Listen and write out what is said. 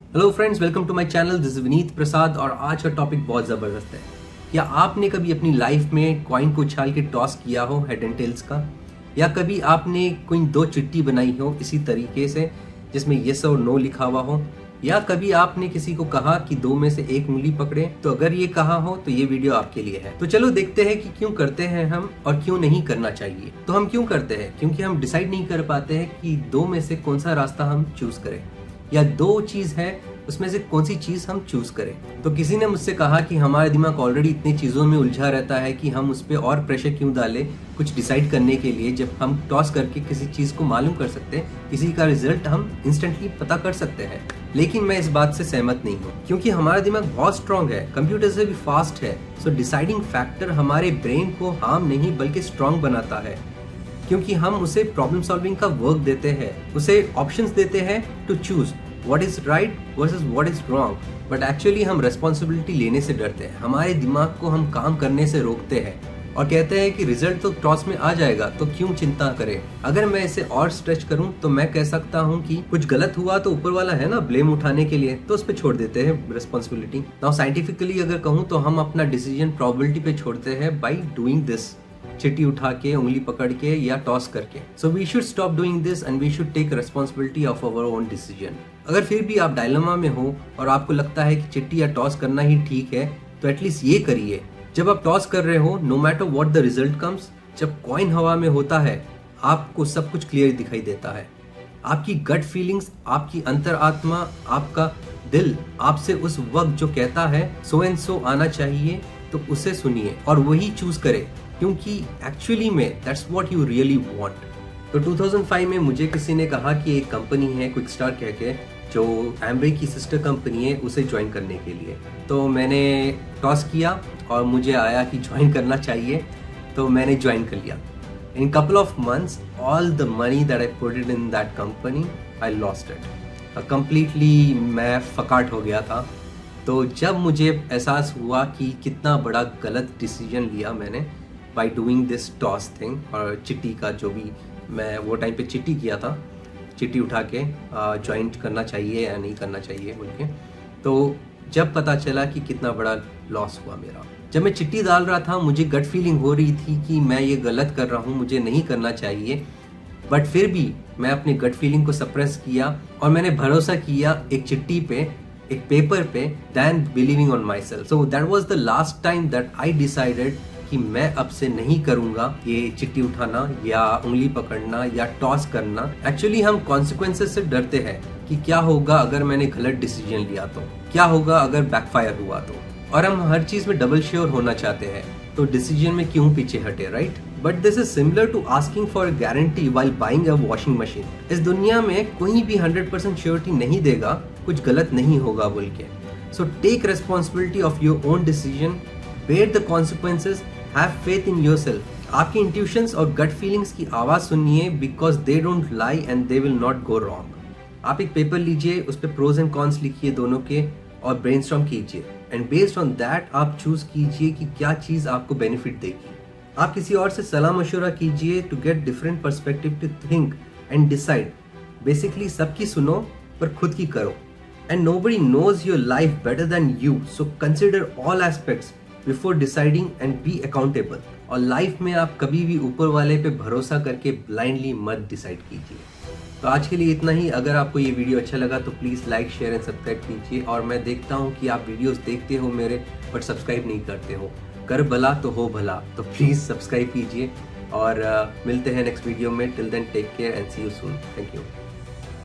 Hello friends, welcome to my channel. This is Vineet Prasad और आज का टॉपिक बहुत ज़बरदस्त है। क्या आपने कभी अपनी लाइफ में कॉइन को उछाल के टॉस किया हो हेड एंड टेल्स का, या कभी आपने कोई दो चिट्ठी बनाई हो इसी तरीके से जिसमें येस और नो लिखा हुआ हो, या कभी आपने किसी को कहा कि दो में से एक उंगली पकड़े। तो अगर ये कहा हो तो ये वीडियो आपके लिए है। तो चलो देखते हैं कि क्यों करते हैं हम और क्यों नहीं करना चाहिए। तो हम क्यों करते हैं? क्योंकि हम डिसाइड नहीं कर पाते हैं कि दो में से कौन सा रास्ता हम चूज करें, या दो चीज है उसमें से कौन सी चीज हम चूज करें। तो किसी ने मुझसे कहा कि हमारा दिमाग ऑलरेडी इतनी चीजों में उलझा रहता है कि हम उस पर और प्रेशर क्यों डालें कुछ डिसाइड करने के लिए, जब हम टॉस करके किसी चीज को मालूम कर सकते हैं, किसी का रिजल्ट हम इंस्टेंटली पता कर सकते हैं। लेकिन मैं इस बात से सहमत नहीं हूँ, क्योंकि हमारा दिमाग बहुत स्ट्रांग है, कंप्यूटर से भी फास्ट है। सो डिसाइडिंग फैक्टर हमारे ब्रेन को हार्म नहीं बल्कि स्ट्रांग बनाता है, क्योंकि हम उसे प्रॉब्लम सॉल्विंग का वर्क देते हैं, उसे ऑप्शंस देते हैं to choose what is right versus what is wrong. But actually हम रेस्पॉन्सिबिलिटी लेने से डरते हैं, हमारे दिमाग को हम काम करने से रोकते हैं और कहते हैं कि रिजल्ट तो टॉस में आ जाएगा, तो क्यों चिंता करें। अगर मैं इसे और स्ट्रेच करूं तो मैं कह सकता हूं कि कुछ गलत हुआ तो ऊपर वाला है ना ब्लेम उठाने के लिए, तो उस पर छोड़ देते हैं रेस्पॉन्सिबिलिटी। नाउ साइंटिफिकली अगर कहूं तो हम अपना डिसीजन प्रोबेबिलिटी पे छोड़ते हैं बाई डूइंग दिस, चिट्ठी उठा के, उंगली पकड़ के या टॉस करके। So we should stop doing this and we should take responsibility of our own decision. अगर फिर भी आप डायलेमा में हो और आपको लगता है कि चिट्ठी या टॉस करना ही ठीक है, तो एटलीस्ट ये करिए। जब आप टॉस कर रहे हो, no matter what the result comes, जब कॉइन हवा में होता है आपको सब कुछ क्लियर दिखाई देता है। आपकी गट फीलिंग्स, आपकी अंतरात्मा, आपका दिल आपसे उस वक्त जो कहता है सो एंड सो आना चाहिए, तो उसे सुनिए और वही चूज करें, क्योंकि एक्चुअली में that's what you really want. तो 2005 में मुझे किसी ने कहा कि एक कंपनी है क्विकस्टार कह के, जो एमवे की सिस्टर कंपनी है, उसे ज्वाइन करने के लिए। तो मैंने टॉस किया और मुझे आया कि ज्वाइन करना चाहिए, तो मैंने ज्वाइन कर लिया। In couple of months all the money that I put it in that company I lost it completely. मैं फकाट हो गया था। तो जब मुझे एहसास हुआ कि कितना बड़ा गलत डिसीजन लिया मैंने by doing this toss thing, और चिट्ठी का जो भी मैं वो टाइम पे चिट्ठी किया था, चिट्ठी उठा के ज्वाइन करना चाहिए या नहीं करना चाहिए बोल के, तो जब पता चला कि कितना बड़ा लॉस हुआ मेरा। जब मैं चिट्ठी डाल रहा था मुझे गट फीलिंग हो रही थी कि मैं ये गलत कर रहा हूँ, मुझे नहीं करना चाहिए, बट फिर भी मैं अपने गट फीलिंग को सप्रेस किया और मैंने भरोसा किया एक चिट्ठी पे, एक पेपर पे, than believing on my self. So that was the last time that I decided कि मैं अब से नहीं करूंगा ये चिट्ठी उठाना या उंगली पकड़ना या टॉस करना। एक्चुअली हम कॉन्सिक्वेंसेस से डरते हैं कि क्या होगा अगर मैंने गलत डिसीजन लिया, तो क्या होगा अगर बैकफायर हुआ तो, और हम हर चीज में डबल श्योर होना चाहते हैं, तो डिसीजन में क्यों पीछे हटे, right? But this is similar to asking for guarantee while buying a washing machine. इस दुनिया में कोई भी 100% श्योरिटी नहीं देगा कुछ गलत नहीं होगा बोल के। So take responsibility of your own decision, bear the consequences, have faith in yourself. आपकी इंट्यूशंस और गट फीलिंग्स की आवाज सुनिए, because they don't lie and they will not go wrong. आप एक पेपर लीजिए, उस पर प्रोज एंड कॉन्स लिखिए दोनों के और ब्रेनस्टॉर्म कीजिए, एंड बेस्ड ऑन दैट आप चूज कीजिए कि क्या चीज आपको बेनिफिट देगी। आप किसी और से सलाह मशवरा कीजिए to get different perspective to think and decide. Basically सबकी सुनो पर खुद की करो, and nobody knows your life better than you, so consider all aspects before deciding and be accountable. और लाइफ में आप कभी भी ऊपर वाले पे भरोसा करके ब्लाइंडली मत डिसाइड कीजिए। तो आज के लिए इतना ही। अगर आपको ये वीडियो अच्छा लगा तो please like, share and subscribe कीजिए। और मैं देखता हूँ कि आप वीडियोस देखते हो मेरे, बट सब्सक्राइब नहीं करते हो। कर भला तो हो भला, तो प्लीज़ सब्सक्राइब कीजिए और मिलते हैं नेक्स्ट वीडियो में। Till then take care and see you soon. Thank you.